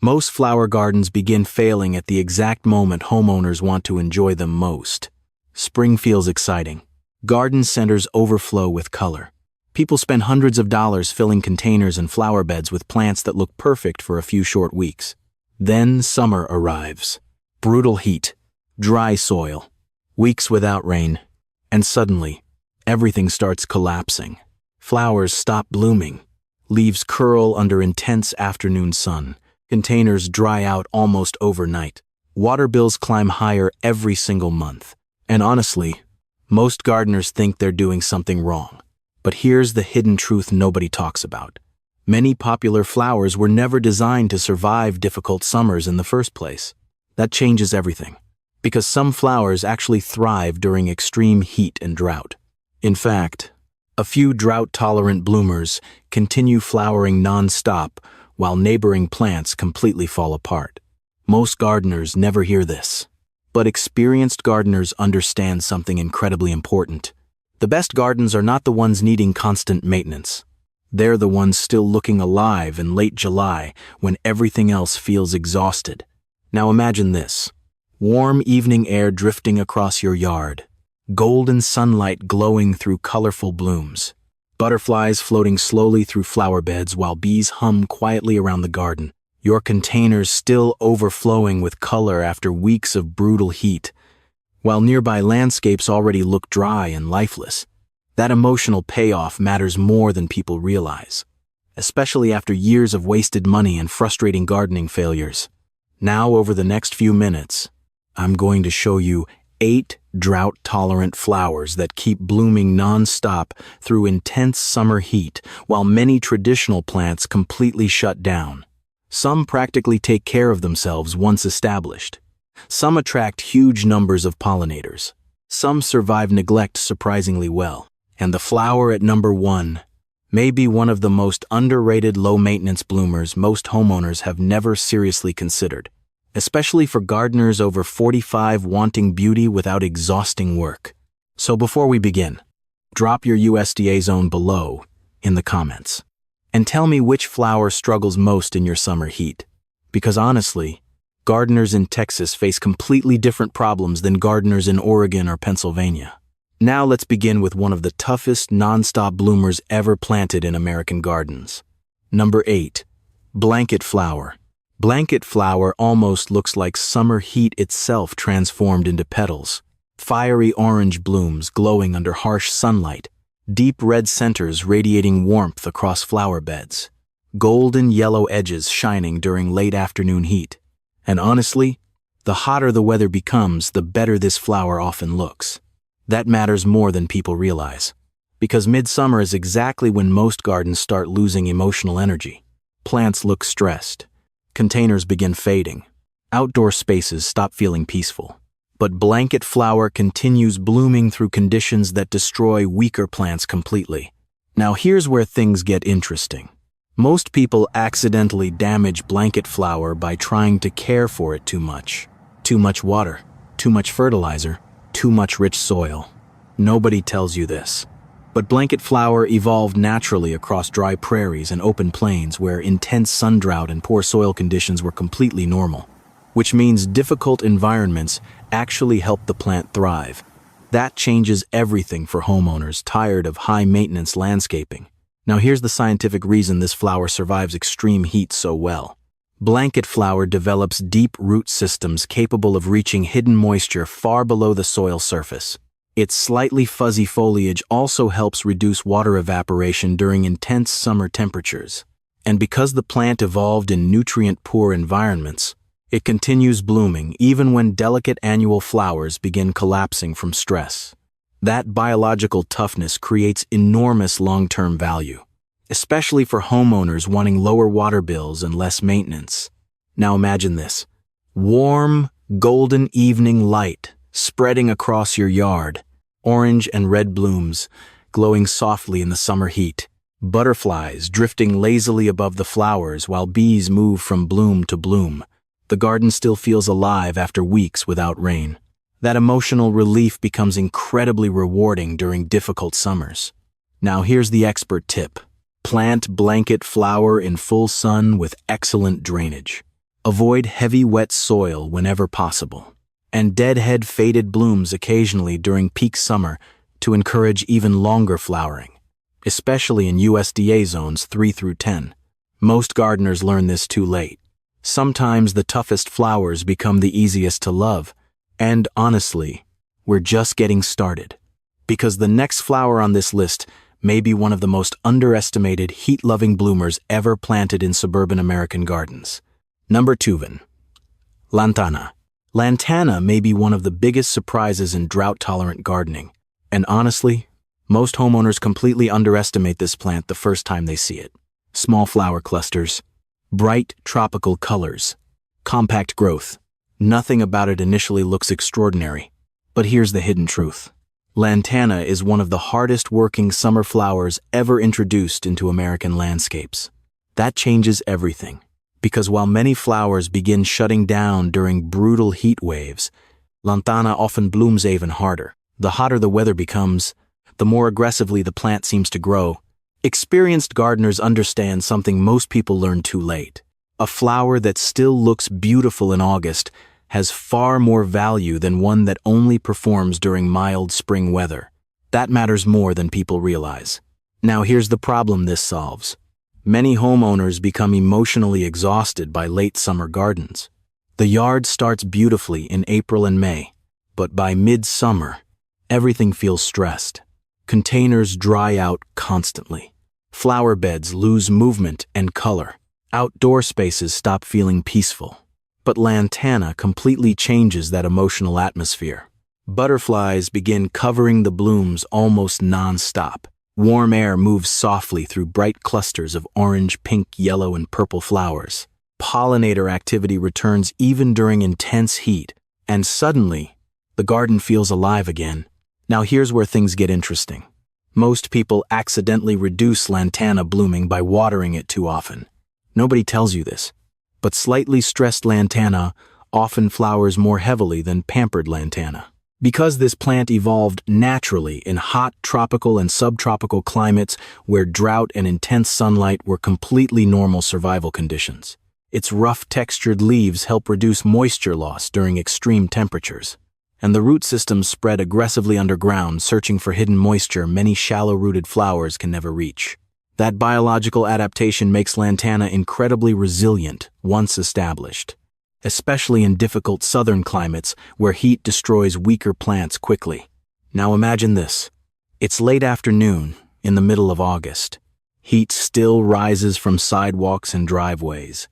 Most flower gardens begin failing at the exact moment homeowners want to enjoy them most. Spring feels exciting. Garden centers overflow with color. People spend hundreds of dollars filling containers and flower beds with plants that look perfect for a few short weeks. Then summer arrives. Brutal heat, dry soil, weeks without rain, and suddenly, everything starts collapsing. Flowers stop blooming. Leaves curl under intense afternoon sun. Containers dry out almost overnight. Water bills climb higher every single month. And honestly, most gardeners think they're doing something wrong. But here's the hidden truth nobody talks about. Many popular flowers were never designed to survive difficult summers in the first place. That changes everything, because some flowers actually thrive during extreme heat and drought. In fact, a few drought-tolerant bloomers continue flowering non-stop while neighboring plants completely fall apart. Most gardeners never hear this, but experienced gardeners understand something incredibly important. The best gardens are not the ones needing constant maintenance. They're the ones still looking alive in late July when everything else feels exhausted. Now imagine this. Warm evening air drifting across your yard. Golden sunlight glowing through colorful blooms. Butterflies floating slowly through flower beds while bees hum quietly around the garden. Your containers still overflowing with color after weeks of brutal heat, while nearby landscapes already look dry and lifeless. That emotional payoff matters more than people realize, especially after years of wasted money and frustrating gardening failures. Now, over the next few minutes, I'm going to show you 8 drought-tolerant flowers that keep blooming non-stop through intense summer heat, while many traditional plants completely shut down. Some practically take care of themselves once established. Some attract huge numbers of pollinators. Some survive neglect surprisingly well. And the flower at number 1 may be one of the most underrated low-maintenance bloomers most homeowners have never seriously considered, especially for gardeners over 45 wanting beauty without exhausting work. So before we begin, drop your USDA zone below in the comments and tell me which flower struggles most in your summer heat. Because honestly, gardeners in Texas face completely different problems than gardeners in Oregon or Pennsylvania. Now let's begin with one of the toughest non-stop bloomers ever planted in American gardens. Number 8. Blanket flower. Blanket flower almost looks like summer heat itself transformed into petals. Fiery orange blooms glowing under harsh sunlight. Deep red centers radiating warmth across flower beds. Golden yellow edges shining during late afternoon heat. And honestly, the hotter the weather becomes, the better this flower often looks. That matters more than people realize, because midsummer is exactly when most gardens start losing emotional energy. Plants look stressed. Containers begin fading. Outdoor spaces stop feeling peaceful. But blanket flower continues blooming through conditions that destroy weaker plants completely. Now here's where things get interesting. Most people accidentally damage blanket flower by trying to care for it too much. Too much water, too much fertilizer, too much rich soil. Nobody tells you this. But blanket flower evolved naturally across dry prairies and open plains where intense sun drought and poor soil conditions were completely normal, which means difficult environments actually help the plant thrive. That changes everything for homeowners tired of high-maintenance landscaping. Now here's the scientific reason this flower survives extreme heat so well. Blanket flower develops deep root systems capable of reaching hidden moisture far below the soil surface. Its slightly fuzzy foliage also helps reduce water evaporation during intense summer temperatures. And because the plant evolved in nutrient-poor environments, it continues blooming even when delicate annual flowers begin collapsing from stress. That biological toughness creates enormous long-term value, especially for homeowners wanting lower water bills and less maintenance. Now imagine this. Warm, golden evening light spreading across your yard. Orange and red blooms glowing softly in the summer heat. Butterflies drifting lazily above the flowers while bees move from bloom to bloom. The garden still feels alive after weeks without rain. That emotional relief becomes incredibly rewarding during difficult summers. Now here's the expert tip. Plant blanket flower in full sun with excellent drainage. Avoid heavy wet soil whenever possible. And deadhead faded blooms occasionally during peak summer to encourage even longer flowering, especially in USDA zones 3 through 10. Most gardeners learn this too late. Sometimes the toughest flowers become the easiest to love, and honestly, we're just getting started. Because the next flower on this list may be one of the most underestimated heat-loving bloomers ever planted in suburban American gardens. Number 2. Lantana. Lantana may be one of the biggest surprises in drought-tolerant gardening, and honestly, most homeowners completely underestimate this plant the first time they see it. Small flower clusters, bright tropical colors, compact growth. Nothing about it initially looks extraordinary, but here's the hidden truth. Lantana is one of the hardest working summer flowers ever introduced into American landscapes. That changes everything, because while many flowers begin shutting down during brutal heat waves, Lantana often blooms even harder. The hotter the weather becomes, the more aggressively the plant seems to grow. Experienced gardeners understand something most people learn too late. A flower that still looks beautiful in August has far more value than one that only performs during mild spring weather. That matters more than people realize. Now here's the problem this solves. Many homeowners become emotionally exhausted by late summer gardens. The yard starts beautifully in April and May, but by mid-summer, everything feels stressed. Containers dry out constantly. Flower beds lose movement and color. Outdoor spaces stop feeling peaceful. But Lantana completely changes that emotional atmosphere. Butterflies begin covering the blooms almost non-stop. Warm air moves softly through bright clusters of orange, pink, yellow, and purple flowers. Pollinator activity returns even during intense heat, and suddenly, the garden feels alive again. Now here's where things get interesting. Most people accidentally reduce Lantana blooming by watering it too often. Nobody tells you this, but slightly stressed Lantana often flowers more heavily than pampered Lantana. Because this plant evolved naturally in hot tropical and subtropical climates where drought and intense sunlight were completely normal survival conditions. Its rough textured leaves help reduce moisture loss during extreme temperatures. And the root systems spread aggressively underground, searching for hidden moisture many shallow-rooted flowers can never reach. That biological adaptation makes Lantana incredibly resilient once established, especially in difficult southern climates where heat destroys weaker plants quickly. Now imagine this. It's late afternoon, in the middle of August. Heat still rises from sidewalks and driveways.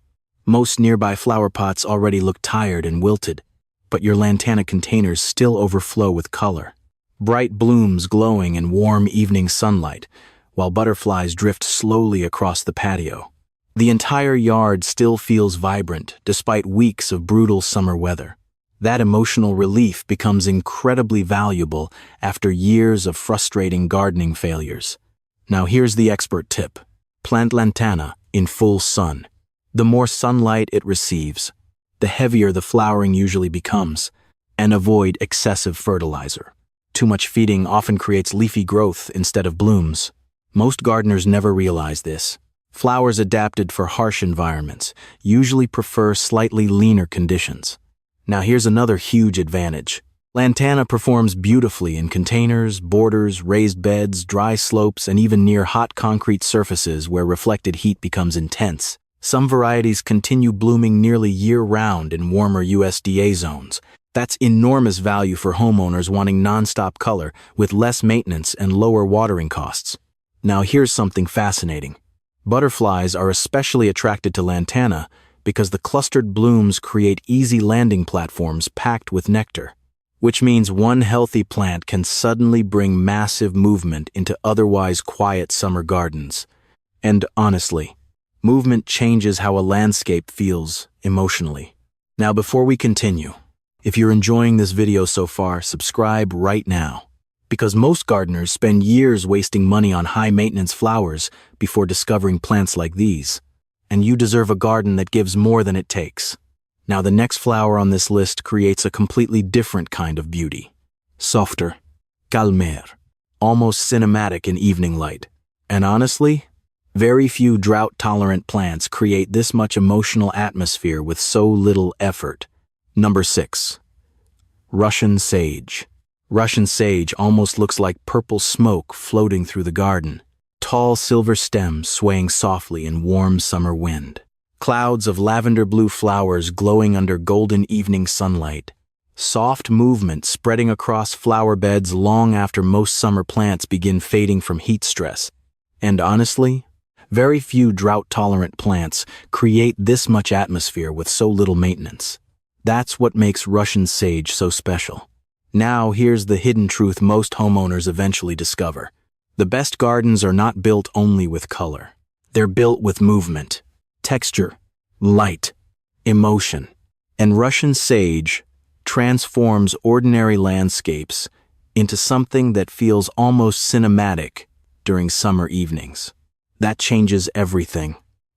Most nearby flower pots already look tired and wilted, but your Lantana containers still overflow with color. Bright blooms glowing in warm evening sunlight, while butterflies drift slowly across the patio. The entire yard still feels vibrant despite weeks of brutal summer weather. That emotional relief becomes incredibly valuable after years of frustrating gardening failures. Now here's the expert tip. Plant Lantana in full sun. The more sunlight it receives, the heavier the flowering usually becomes, and avoid excessive fertilizer. Too much feeding often creates leafy growth instead of blooms. Most gardeners never realize this. Flowers adapted for harsh environments usually prefer slightly leaner conditions. Now here's another huge advantage. Lantana performs beautifully in containers, borders, raised beds, dry slopes, and even near hot concrete surfaces where reflected heat becomes intense. Some varieties continue blooming nearly year-round in warmer USDA zones. That's enormous value for homeowners wanting non-stop color with less maintenance and lower watering costs. Now here's something fascinating. Butterflies are especially attracted to Lantana because the clustered blooms create easy landing platforms packed with nectar, which means one healthy plant can suddenly bring massive movement into otherwise quiet summer gardens. And honestly, movement changes how a landscape feels emotionally. Now before we continue, if you're enjoying this video so far, subscribe right now. Because most gardeners spend years wasting money on high-maintenance flowers before discovering plants like these. And you deserve a garden that gives more than it takes. Now the next flower on this list creates a completely different kind of beauty. Softer, calmer, almost cinematic in evening light. And honestly, Very few drought-tolerant plants create this much emotional atmosphere with so little effort. Number 6. Russian sage. Russian sage almost looks like purple smoke floating through the garden. Tall silver stems swaying softly in warm summer wind. Clouds of lavender-blue flowers glowing under golden evening sunlight. Soft movement spreading across flower beds long after most summer plants begin fading from heat stress. And honestly, very few drought-tolerant plants create this much atmosphere with so little maintenance. That's what makes Russian sage so special. Now here's the hidden truth most homeowners eventually discover. The best gardens are not built only with color. They're built with movement, texture, light, emotion. And Russian sage transforms ordinary landscapes into something that feels almost cinematic during summer evenings. That changes everything,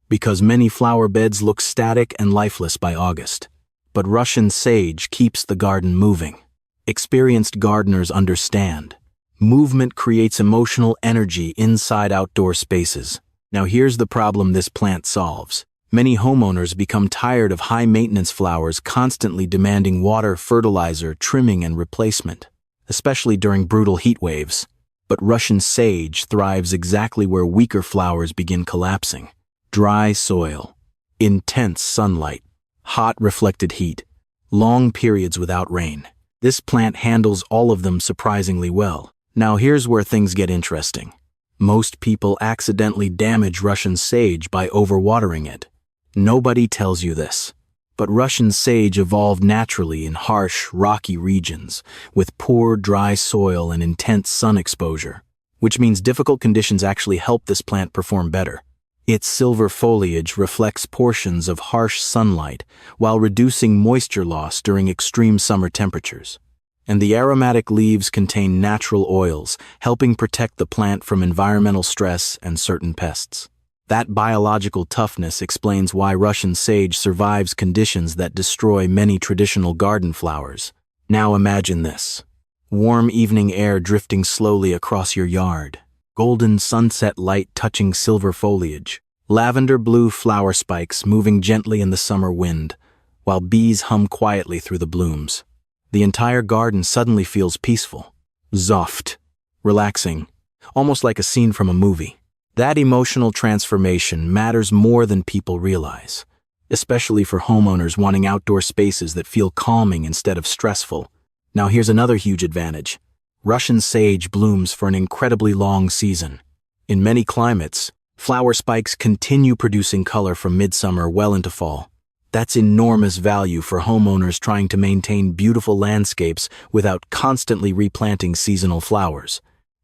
because many flower beds look static and lifeless by August. But Russian sage keeps the garden moving. Experienced gardeners understand. Movement creates emotional energy inside outdoor spaces. Now here's the problem this plant solves. Many homeowners become tired of high-maintenance flowers constantly demanding water, fertilizer, trimming, and replacement, especially during brutal heat waves. But Russian sage thrives exactly where weaker flowers begin collapsing. Dry soil, intense sunlight, hot reflected heat, long periods without rain. This plant handles all of them surprisingly well. Now here's where things get interesting. Most people accidentally damage Russian sage by overwatering it. Nobody tells you this. But Russian sage evolved naturally in harsh, rocky regions, with poor, dry soil and intense sun exposure, which means difficult conditions actually help this plant perform better. Its silver foliage reflects portions of harsh sunlight while reducing moisture loss during extreme summer temperatures. And the aromatic leaves contain natural oils, helping protect the plant from environmental stress and certain pests. That biological toughness explains why Russian sage survives conditions that destroy many traditional garden flowers. Now imagine this. Warm evening air drifting slowly across your yard. Golden sunset light touching silver foliage. Lavender blue flower spikes moving gently in the summer wind, while bees hum quietly through the blooms. The entire garden suddenly feels peaceful, soft, relaxing, almost like a scene from a movie. That emotional transformation matters more than people realize, especially for homeowners wanting outdoor spaces that feel calming instead of stressful. Now here's another huge advantage. Russian sage blooms for an incredibly long season. In many climates, flower spikes continue producing color from midsummer well into fall. That's enormous value for homeowners trying to maintain beautiful landscapes without constantly replanting seasonal flowers.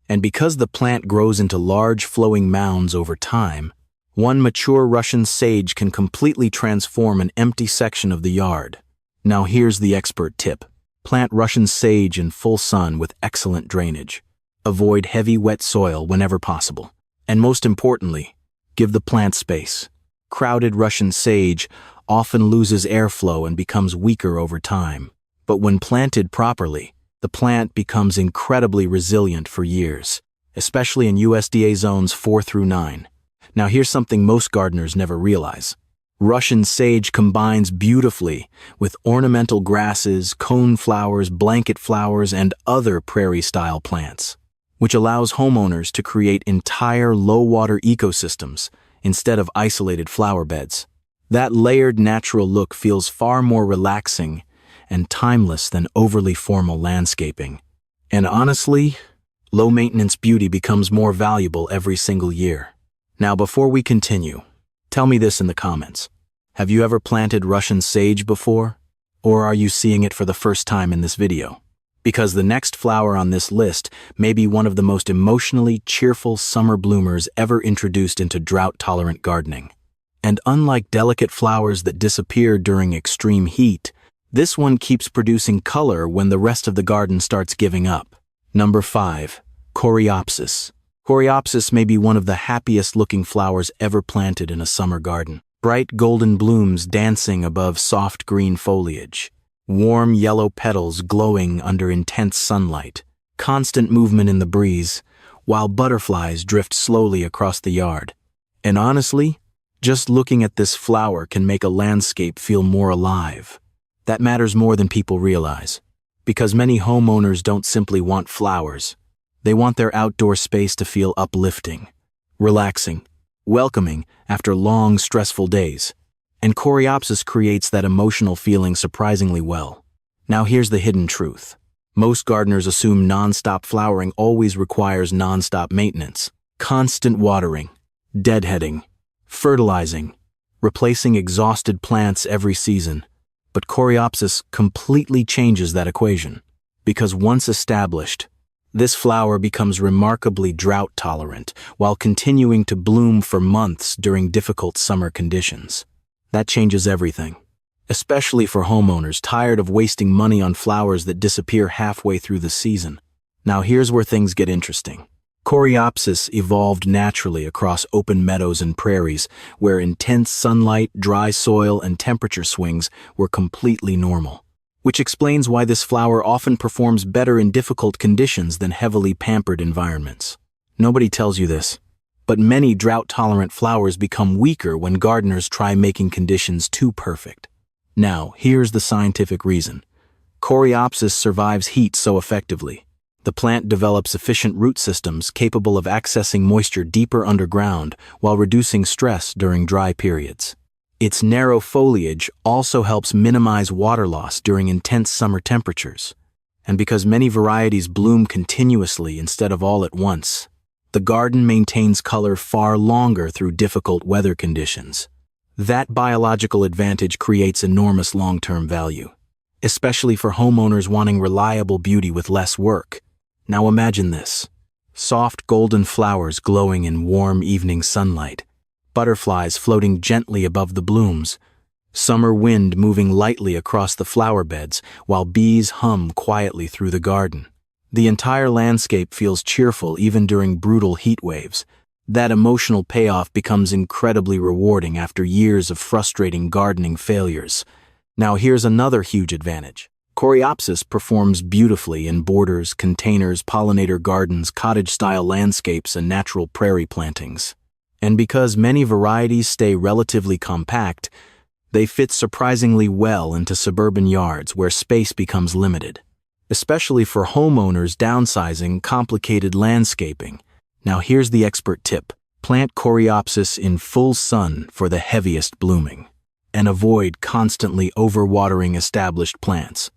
And because the plant grows into large flowing mounds over time, one mature Russian sage can completely transform an empty section of the yard. Now here's the expert tip. Plant Russian sage in full sun with excellent drainage. Avoid heavy, wet soil whenever possible. And most importantly, give the plant space. Crowded Russian sage often loses airflow and becomes weaker over time. But when planted properly, the plant becomes incredibly resilient for years, especially in USDA zones 4 through 9. Now here's something most gardeners never realize. Russian sage combines beautifully with ornamental grasses, cone flowers, blanket flowers, and other prairie-style plants, which allows homeowners to create entire low-water ecosystems instead of isolated flower beds. That layered natural look feels far more relaxing and timeless than overly formal landscaping. And honestly, low-maintenance beauty becomes more valuable every single year. Now before we continue, tell me this in the comments. Have you ever planted Russian sage before? Or are you seeing it for the first time in this video? Because the next flower on this list may be one of the most emotionally cheerful summer bloomers ever introduced into drought-tolerant gardening. And unlike delicate flowers that disappear during extreme heat, this one keeps producing color when the rest of the garden starts giving up. Number 5. Coreopsis. Coreopsis may be one of the happiest-looking flowers ever planted in a summer garden. Bright golden blooms dancing above soft green foliage. Warm yellow petals glowing under intense sunlight. Constant movement in the breeze, while butterflies drift slowly across the yard. And honestly, just looking at this flower can make a landscape feel more alive. That matters more than people realize, because many homeowners don't simply want flowers. They want their outdoor space to feel uplifting, relaxing, welcoming after long, stressful days. And Coreopsis creates that emotional feeling surprisingly well. Now here's the hidden truth. Most gardeners assume non-stop flowering always requires non-stop maintenance, constant watering, deadheading, fertilizing, replacing exhausted plants every season. But Coreopsis completely changes that equation, because once established, this flower becomes remarkably drought-tolerant while continuing to bloom for months during difficult summer conditions. That changes everything, especially for homeowners tired of wasting money on flowers that disappear halfway through the season. Now here's where things get interesting. Coreopsis evolved naturally across open meadows and prairies, where intense sunlight, dry soil, and temperature swings were completely normal, which explains why this flower often performs better in difficult conditions than heavily pampered environments. Nobody tells you this, but many drought-tolerant flowers become weaker when gardeners try making conditions too perfect. Now, here's the scientific reason. Coreopsis survives heat so effectively. The plant develops efficient root systems capable of accessing moisture deeper underground while reducing stress during dry periods. Its narrow foliage also helps minimize water loss during intense summer temperatures. And because many varieties bloom continuously instead of all at once, the garden maintains color far longer through difficult weather conditions. That biological advantage creates enormous long-term value, especially for homeowners wanting reliable beauty with less work. Now imagine this. Soft golden flowers glowing in warm evening sunlight, butterflies floating gently above the blooms, summer wind moving lightly across the flower beds while bees hum quietly through the garden. The entire landscape feels cheerful even during brutal heat waves. That emotional payoff becomes incredibly rewarding after years of frustrating gardening failures. Now here's another huge advantage. Coreopsis performs beautifully in borders, containers, pollinator gardens, cottage-style landscapes, and natural prairie plantings. And because many varieties stay relatively compact, they fit surprisingly well into suburban yards where space becomes limited, especially for homeowners downsizing complicated landscaping. Now here's the expert tip. Plant Coreopsis in full sun for the heaviest blooming, and avoid constantly overwatering established plants.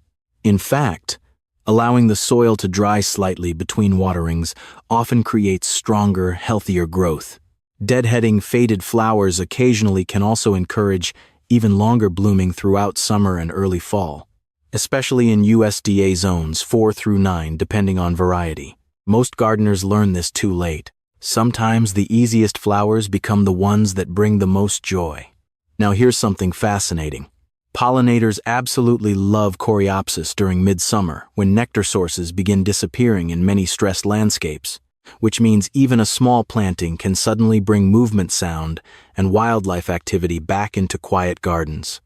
In fact, allowing the soil to dry slightly between waterings often creates stronger, healthier growth. Deadheading faded flowers occasionally can also encourage even longer blooming throughout summer and early fall, especially in USDA zones 4 through 9 depending on variety. Most gardeners learn this too late. Sometimes the easiest flowers become the ones that bring the most joy. Now here's something fascinating. Pollinators absolutely love Coreopsis during midsummer when nectar sources begin disappearing in many stressed landscapes, which means even a small planting can suddenly bring movement, sound, and wildlife activity back into quiet gardens.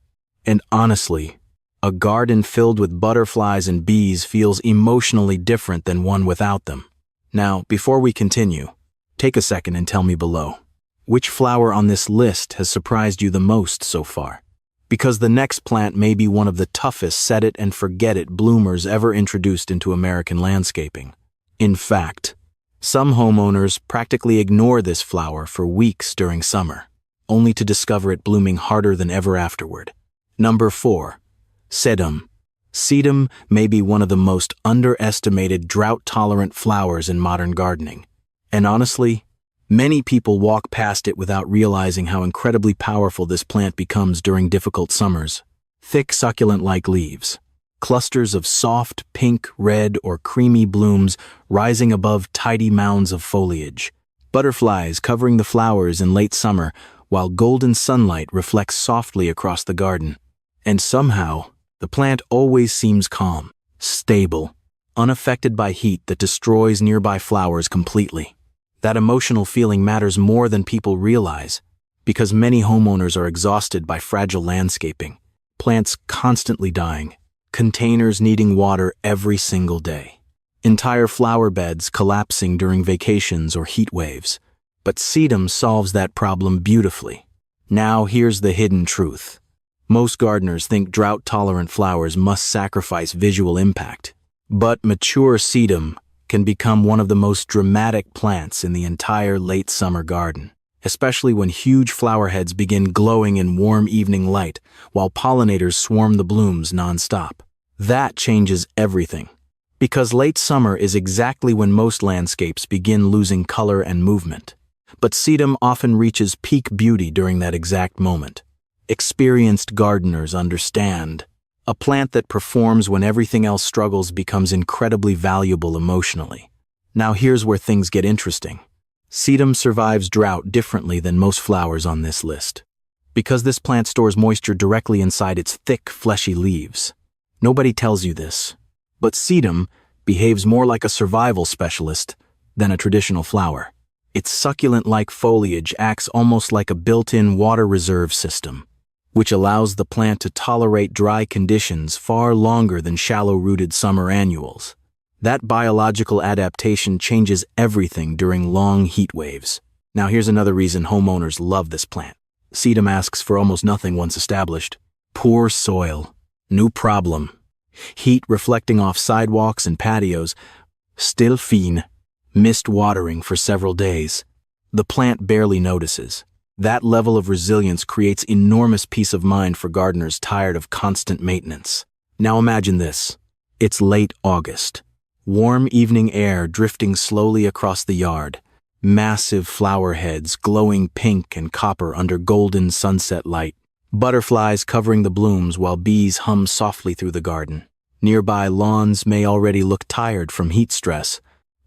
And honestly, a garden filled with butterflies and bees feels emotionally different than one without them. Now, before we continue, take a second and tell me below, which flower on this list has surprised you the most so far? Because the next plant may be one of the toughest set-it-and-forget-it bloomers ever introduced into American landscaping. In fact, some homeowners practically ignore this flower for weeks during summer, only to discover it blooming harder than ever afterward. Number 4. Sedum. Sedum may be one of the most underestimated drought-tolerant flowers in modern gardening. And honestly, many people walk past it without realizing how incredibly powerful this plant becomes during difficult summers. Thick, succulent-like leaves, clusters of soft, pink, red, or creamy blooms rising above tidy mounds of foliage, butterflies covering the flowers in late summer while golden sunlight reflects softly across the garden. And somehow, the plant always seems calm, stable, unaffected by heat that destroys nearby flowers completely. That emotional feeling matters more than people realize, because many homeowners are exhausted by fragile landscaping, plants constantly dying, containers needing water every single day, entire flower beds collapsing during vacations or heat waves. But sedum solves that problem beautifully. Now here's the hidden truth. Most gardeners think drought-tolerant flowers must sacrifice visual impact. But mature sedum can become one of the most dramatic plants in the entire late summer garden, especially when huge flower heads begin glowing in warm evening light while pollinators swarm the blooms non-stop. That changes everything, because late summer is exactly when most landscapes begin losing color and movement. But sedum often reaches peak beauty during that exact moment. Experienced gardeners understand. A plant that performs when everything else struggles becomes incredibly valuable emotionally. Now here's where things get interesting. Sedum survives drought differently than most flowers on this list, because this plant stores moisture directly inside its thick, fleshy leaves. Nobody tells you this, but sedum behaves more like a survival specialist than a traditional flower. Its succulent-like foliage acts almost like a built-in water reserve system, which allows the plant to tolerate dry conditions far longer than shallow-rooted summer annuals. That biological adaptation changes everything during long heat waves. Now here's another reason homeowners love this plant. Sedum asks for almost nothing once established. Poor soil. New problem. Heat reflecting off sidewalks and patios. Still fine. Missed watering for several days. The plant barely notices. That level of resilience creates enormous peace of mind for gardeners tired of constant maintenance. Now imagine this. It's late August. Warm evening air drifting slowly across the yard. Massive flower heads glowing pink and copper under golden sunset light. Butterflies covering the blooms while bees hum softly through the garden. Nearby lawns may already look tired from heat stress,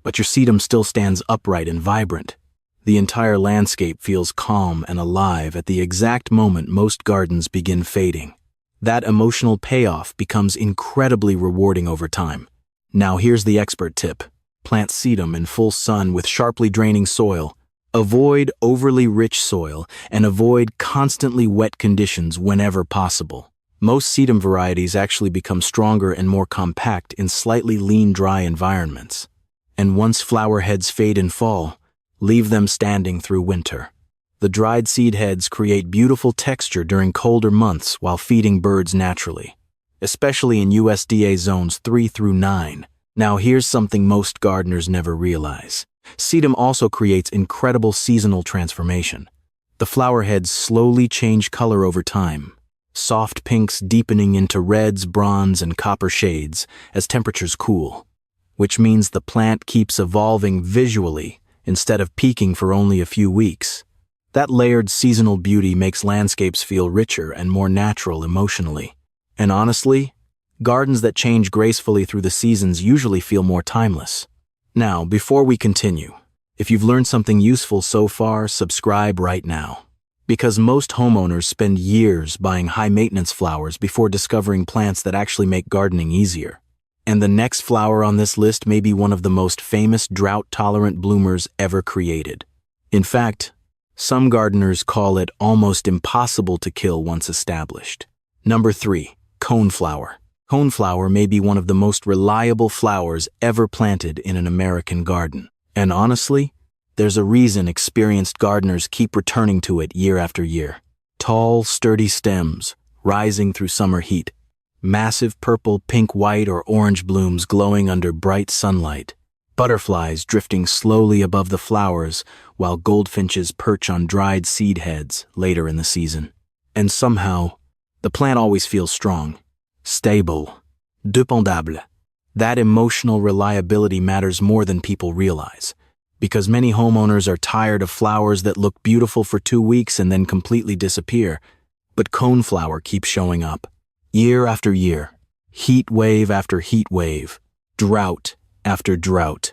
but your sedum still stands upright and vibrant. The entire landscape feels calm and alive at the exact moment most gardens begin fading. That emotional payoff becomes incredibly rewarding over time. Now here's the expert tip. Plant sedum in full sun with sharply draining soil. Avoid overly rich soil and avoid constantly wet conditions whenever possible. Most sedum varieties actually become stronger and more compact in slightly lean, dry environments. And once flower heads fade in fall, leave them standing through winter. The dried seed heads create beautiful texture during colder months while feeding birds naturally, especially in USDA zones 3 through 9. Now here's something most gardeners never realize. Sedum also creates incredible seasonal transformation. The flower heads slowly change color over time, soft pinks deepening into reds, bronze, and copper shades as temperatures cool, which means the plant keeps evolving visually instead of peaking for only a few weeks. That layered seasonal beauty makes landscapes feel richer and more natural emotionally. And honestly, gardens that change gracefully through the seasons usually feel more timeless. Now, before we continue, if you've learned something useful so far, subscribe right now. Because most homeowners spend years buying high-maintenance flowers before discovering plants that actually make gardening easier. And the next flower on this list may be one of the most famous drought-tolerant bloomers ever created. In fact, some gardeners call it almost impossible to kill once established. Number 3. Coneflower. Coneflower may be one of the most reliable flowers ever planted in an American garden. And honestly, there's a reason experienced gardeners keep returning to it year after year. Tall, sturdy stems, rising through summer heat. Massive purple, pink, white, or orange blooms glowing under bright sunlight. Butterflies drifting slowly above the flowers while goldfinches perch on dried seed heads later in the season. And somehow, the plant always feels strong, stable, dépendable. That emotional reliability matters more than people realize, because many homeowners are tired of flowers that look beautiful for 2 weeks and then completely disappear. But coneflower keeps showing up. Year after year, heat wave after heat wave, drought after drought.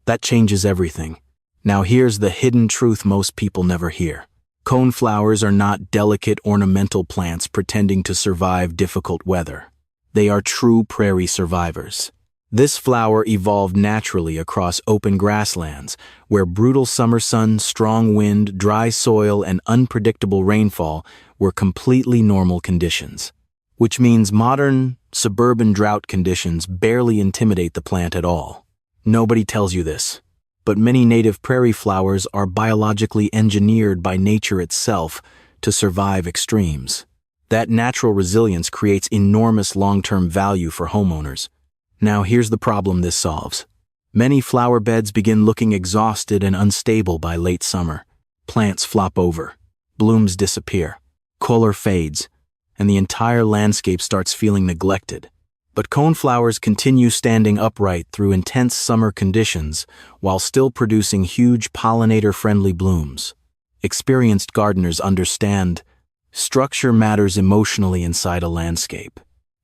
That changes everything. Now here's the hidden truth most people never hear. Coneflowers are not delicate ornamental plants pretending to survive difficult weather. They are true prairie survivors. This flower evolved naturally across open grasslands, where brutal summer sun, strong wind, dry soil, and unpredictable rainfall were completely normal conditions. Which means modern, suburban drought conditions barely intimidate the plant at all. Nobody tells you this, But many native prairie flowers are biologically engineered by nature itself to survive extremes. That natural resilience creates enormous long-term value for homeowners. Now here's the problem this solves. Many flower beds begin looking exhausted and unstable by late summer. Plants flop over, blooms disappear, color fades, and the entire landscape starts feeling neglected. But coneflowers continue standing upright through intense summer conditions while still producing huge pollinator-friendly blooms. Experienced gardeners understand structure matters emotionally inside a landscape,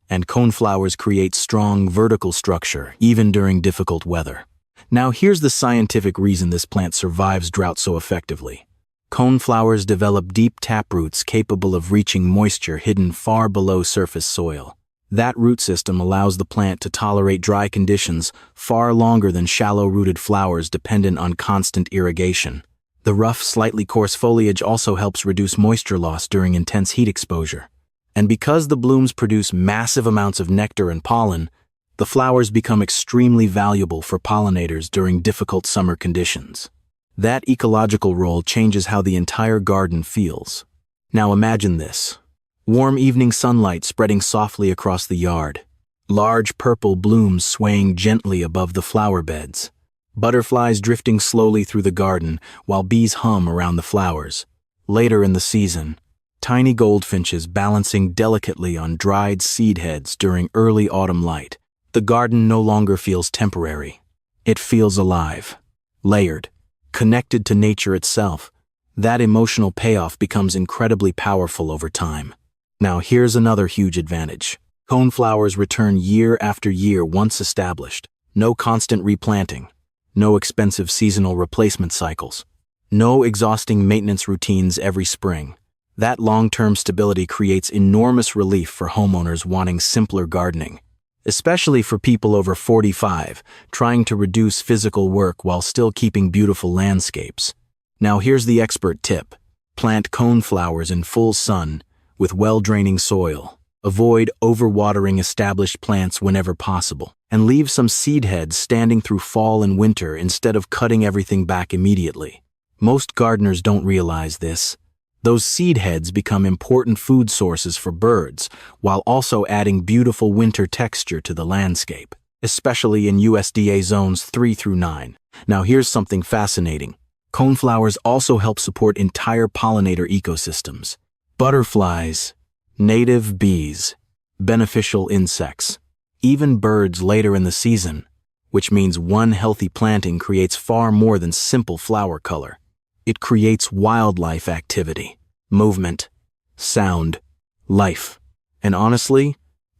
and coneflowers create strong vertical structure even during difficult weather. Now here's the scientific reason this plant survives drought so effectively. Coneflowers develop deep taproots capable of reaching moisture hidden far below surface soil. That root system allows the plant to tolerate dry conditions far longer than shallow-rooted flowers dependent on constant irrigation. The rough, slightly coarse foliage also helps reduce moisture loss during intense heat exposure. And because the blooms produce massive amounts of nectar and pollen, the flowers become extremely valuable for pollinators during difficult summer conditions. That ecological role changes how the entire garden feels. Now imagine this. Warm evening sunlight spreading softly across the yard. Large purple blooms swaying gently above the flower beds. Butterflies drifting slowly through the garden while bees hum around the flowers. Later in the season, tiny goldfinches balancing delicately on dried seed heads during early autumn light. The garden no longer feels temporary. It feels alive, layered, connected to nature itself. That emotional payoff becomes incredibly powerful over time. Now here's another huge advantage. Coneflowers return year after year once established. No constant replanting. No expensive seasonal replacement cycles. No exhausting maintenance routines every spring. That long-term stability creates enormous relief for homeowners wanting simpler gardening, especially for people over 45 trying to reduce physical work while still keeping beautiful landscapes. Now here's the expert tip. Plant coneflowers in full sun with well-draining soil. Avoid overwatering established plants whenever possible, and leave some seed heads standing through fall and winter instead of cutting everything back immediately. Most gardeners don't realize this. Those seed heads become important food sources for birds, while also adding beautiful winter texture to the landscape, especially in USDA zones 3 through 9. Now here's something fascinating. Coneflowers also help support entire pollinator ecosystems. Butterflies, native bees, beneficial insects, even birds later in the season, which means one healthy planting creates far more than simple flower color. It creates wildlife activity, movement, sound, life. And honestly,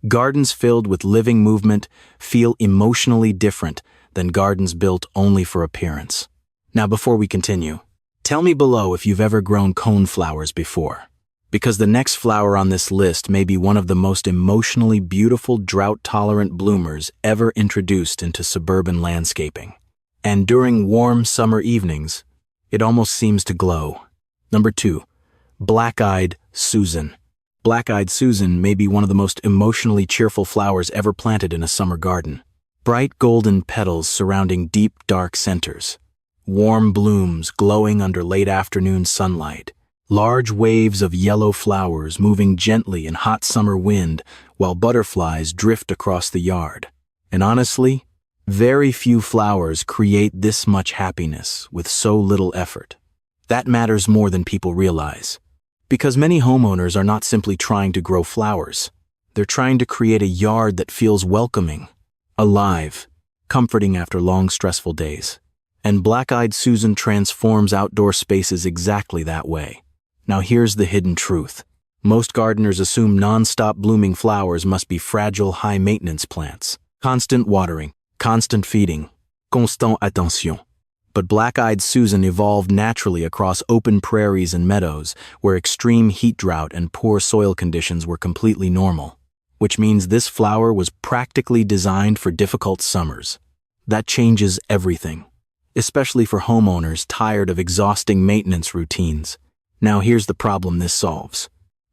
gardens filled with living movement feel emotionally different than gardens built only for appearance. Now before we continue, tell me below if you've ever grown coneflowers before, because the next flower on this list may be one of the most emotionally beautiful drought-tolerant bloomers ever introduced into suburban landscaping. And during warm summer evenings, it almost seems to glow. Number 2, Black-eyed Susan. Black-eyed Susan may be one of the most emotionally cheerful flowers ever planted in a summer garden. Bright golden petals surrounding deep, dark centers. Warm blooms glowing under late afternoon sunlight. Large waves of yellow flowers moving gently in hot summer wind while butterflies drift across the yard. And honestly, very few flowers create this much happiness with so little effort. That matters more than people realize. Because many homeowners are not simply trying to grow flowers. They're trying to create a yard that feels welcoming, alive, comforting after long, stressful days. And Black-eyed Susan transforms outdoor spaces exactly that way. Now here's the hidden truth. Most gardeners assume non-stop blooming flowers must be fragile, high-maintenance plants. Constant watering, constant feeding, constant attention. But Black-eyed Susan evolved naturally across open prairies and meadows where extreme heat drought and poor soil conditions were completely normal, which means this flower was practically designed for difficult summers. That changes everything, especially for homeowners tired of exhausting maintenance routines. Now here's the problem this solves.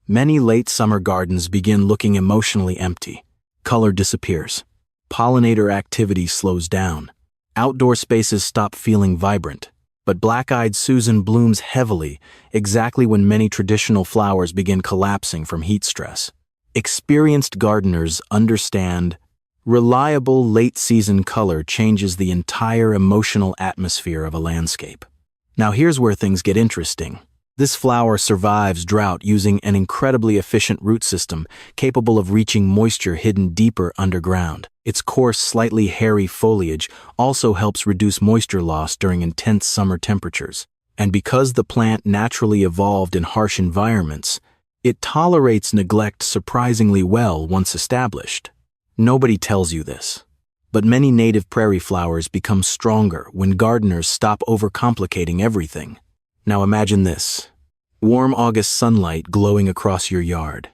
Many late summer gardens begin looking emotionally empty. Color disappears. Pollinator activity slows down. Outdoor spaces stop feeling vibrant. But black-eyed Susan blooms heavily, exactly when many traditional flowers begin collapsing from heat stress. Experienced gardeners understand reliable late-season color changes the entire emotional atmosphere of a landscape. Now here's where things get interesting. This flower survives drought using an incredibly efficient root system, capable of reaching moisture hidden deeper underground. Its coarse, slightly hairy foliage also helps reduce moisture loss during intense summer temperatures. And because the plant naturally evolved in harsh environments, it tolerates neglect surprisingly well once established. Nobody tells you this, but many native prairie flowers become stronger when gardeners stop overcomplicating everything. Now imagine this. Warm August sunlight glowing across your yard.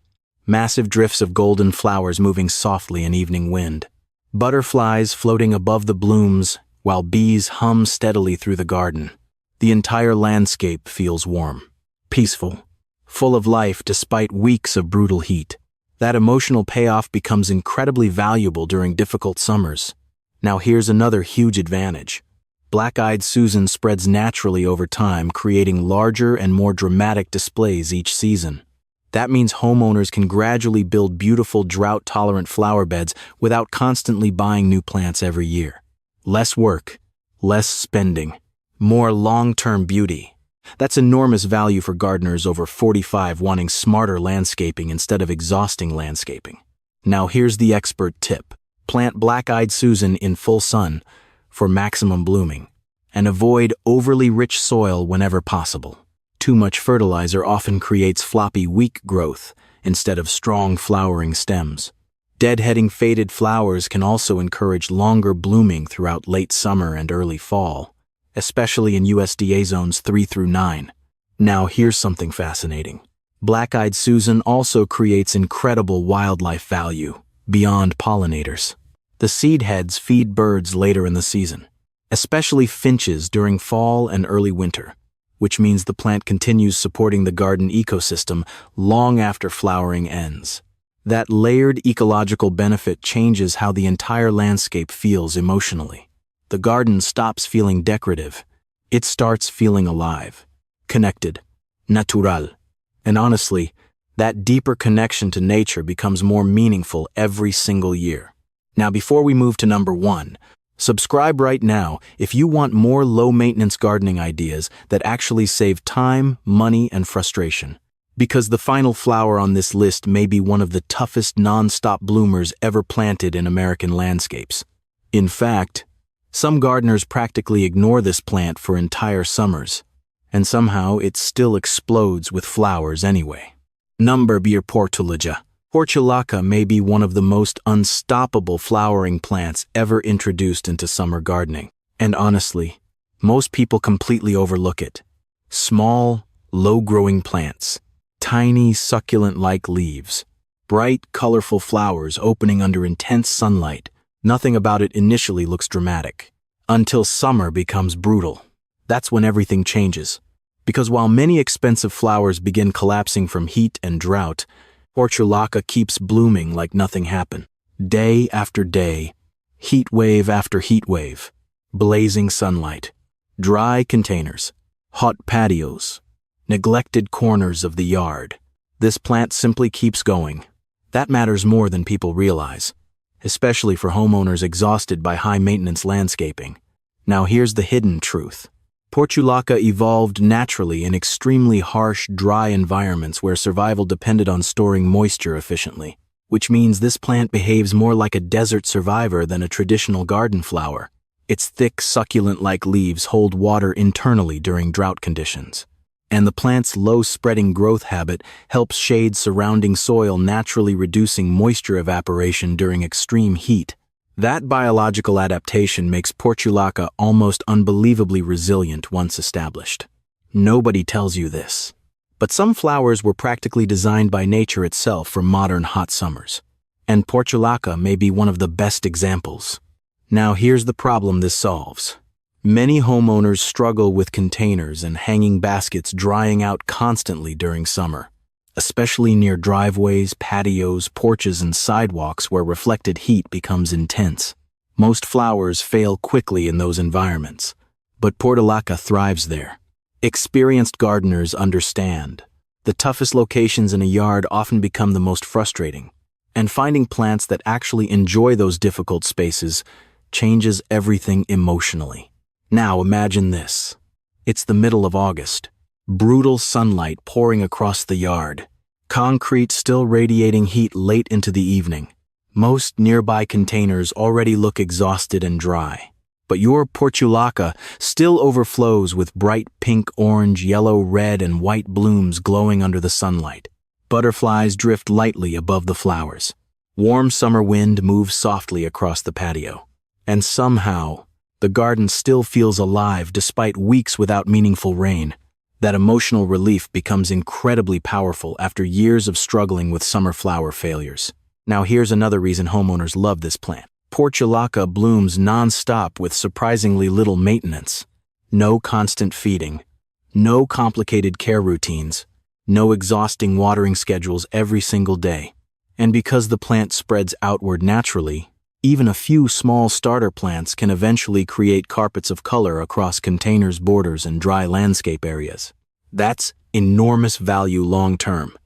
Massive drifts of golden flowers moving softly in evening wind. Butterflies floating above the blooms while bees hum steadily through the garden. The entire landscape feels warm, peaceful, full of life despite weeks of brutal heat. That emotional payoff becomes incredibly valuable during difficult summers. Now here's another huge advantage. Black-eyed Susan spreads naturally over time, creating larger and more dramatic displays each season. That means homeowners can gradually build beautiful drought-tolerant flower beds without constantly buying new plants every year. Less work, less spending, more long-term beauty. That's enormous value for gardeners over 45 wanting smarter landscaping instead of exhausting landscaping. Now here's the expert tip. Plant Black-eyed Susan in full sun for maximum blooming, and avoid overly rich soil whenever possible. Too much fertilizer often creates floppy, weak growth instead of strong flowering stems. Deadheading faded flowers can also encourage longer blooming throughout late summer and early fall, especially in USDA zones 3 through 9. Now here's something fascinating. Black-eyed Susan also creates incredible wildlife value beyond pollinators. The seed heads feed birds later in the season, especially finches during fall and early winter, which means the plant continues supporting the garden ecosystem long after flowering ends. That layered ecological benefit changes how the entire landscape feels emotionally. The garden stops feeling decorative. It starts feeling alive, connected, natural. And honestly, that deeper connection to nature becomes more meaningful every single year. Now, before we move to number 1, subscribe right now if you want more low-maintenance gardening ideas that actually save time, money, and frustration. Because the final flower on this list may be one of the toughest non-stop bloomers ever planted in American landscapes. In fact, some gardeners practically ignore this plant for entire summers, and somehow it still explodes with flowers anyway. Number Bir Portulaca. Portulaca may be one of the most unstoppable flowering plants ever introduced into summer gardening. And honestly, most people completely overlook it. Small, low-growing plants, tiny succulent-like leaves, bright, colorful flowers opening under intense sunlight. Nothing about it initially looks dramatic, until summer becomes brutal. That's when everything changes. Because while many expensive flowers begin collapsing from heat and drought, Portulaca keeps blooming like nothing happened. Day after day, heat wave after heat wave, blazing sunlight, dry containers, hot patios, neglected corners of the yard. This plant simply keeps going. That matters more than people realize, especially for homeowners exhausted by high-maintenance landscaping. Now here's the hidden truth. Portulaca evolved naturally in extremely harsh, dry environments where survival depended on storing moisture efficiently, which means this plant behaves more like a desert survivor than a traditional garden flower. Its thick, succulent-like leaves hold water internally during drought conditions, and the plant's low-spreading growth habit helps shade surrounding soil, naturally reducing moisture evaporation during extreme heat. That biological adaptation makes Portulaca almost unbelievably resilient once established. Nobody tells you this, but some flowers were practically designed by nature itself for modern hot summers, and Portulaca may be one of the best examples. Now here's the problem this solves. Many homeowners struggle with containers and hanging baskets drying out constantly during summer, especially near driveways, patios, porches, and sidewalks where reflected heat becomes intense. Most flowers fail quickly in those environments, but portulaca thrives there. Experienced gardeners understand. The toughest locations in a yard often become the most frustrating, and finding plants that actually enjoy those difficult spaces changes everything emotionally. Now imagine this. It's the middle of August. Brutal sunlight pouring across the yard. Concrete still radiating heat late into the evening. Most nearby containers already look exhausted and dry. But your portulaca still overflows with bright pink, orange, yellow, red, and white blooms glowing under the sunlight. Butterflies drift lightly above the flowers. Warm summer wind moves softly across the patio. And somehow, the garden still feels alive despite weeks without meaningful rain. That emotional relief becomes incredibly powerful after years of struggling with summer flower failures. Now here's another reason homeowners love this plant. Portulaca blooms non-stop with surprisingly little maintenance. No constant feeding. No complicated care routines. No exhausting watering schedules every single day. And because the plant spreads outward naturally, even a few small starter plants can eventually create carpets of color across containers, borders, and dry landscape areas. That's enormous value long-term,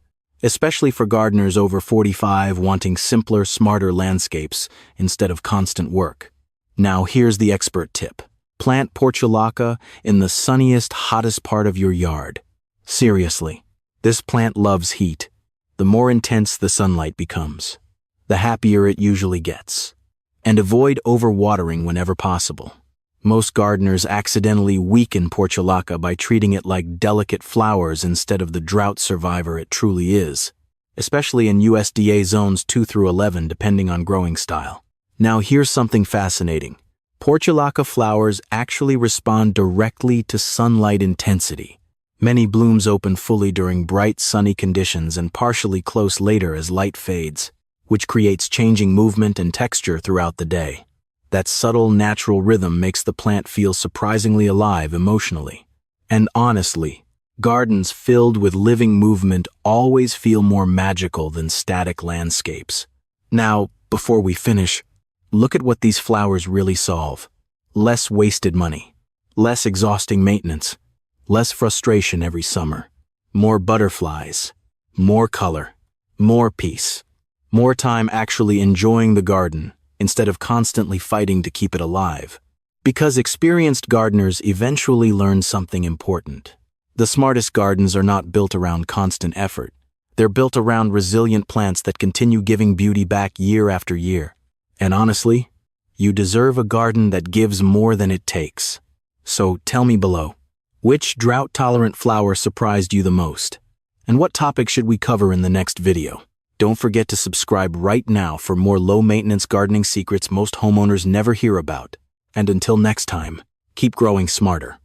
especially for gardeners over 45 wanting simpler, smarter landscapes instead of constant work. Now here's the expert tip. Plant portulaca in the sunniest, hottest part of your yard. Seriously, this plant loves heat. The more intense the sunlight becomes, the happier it usually gets. And avoid overwatering whenever possible. Most gardeners accidentally weaken portulaca by treating it like delicate flowers instead of the drought survivor it truly is, especially in USDA zones 2 through 11 depending on growing style. Now here's something fascinating. Portulaca flowers actually respond directly to sunlight intensity. Many blooms open fully during bright sunny conditions and partially close later as light fades, which creates changing movement and texture throughout the day. That subtle, natural rhythm makes the plant feel surprisingly alive emotionally. And honestly, gardens filled with living movement always feel more magical than static landscapes. Now, before we finish, look at what these flowers really solve. Less wasted money, less exhausting maintenance, less frustration every summer, more butterflies, more color, more peace. More time actually enjoying the garden instead of constantly fighting to keep it alive. Because experienced gardeners eventually learn something important. The smartest gardens are not built around constant effort. They're built around resilient plants that continue giving beauty back year after year. And honestly, you deserve a garden that gives more than it takes. So tell me below, which drought-tolerant flower surprised you the most? And what topic should we cover in the next video? Don't forget to subscribe right now for more low-maintenance gardening secrets most homeowners never hear about. And until next time, keep growing smarter.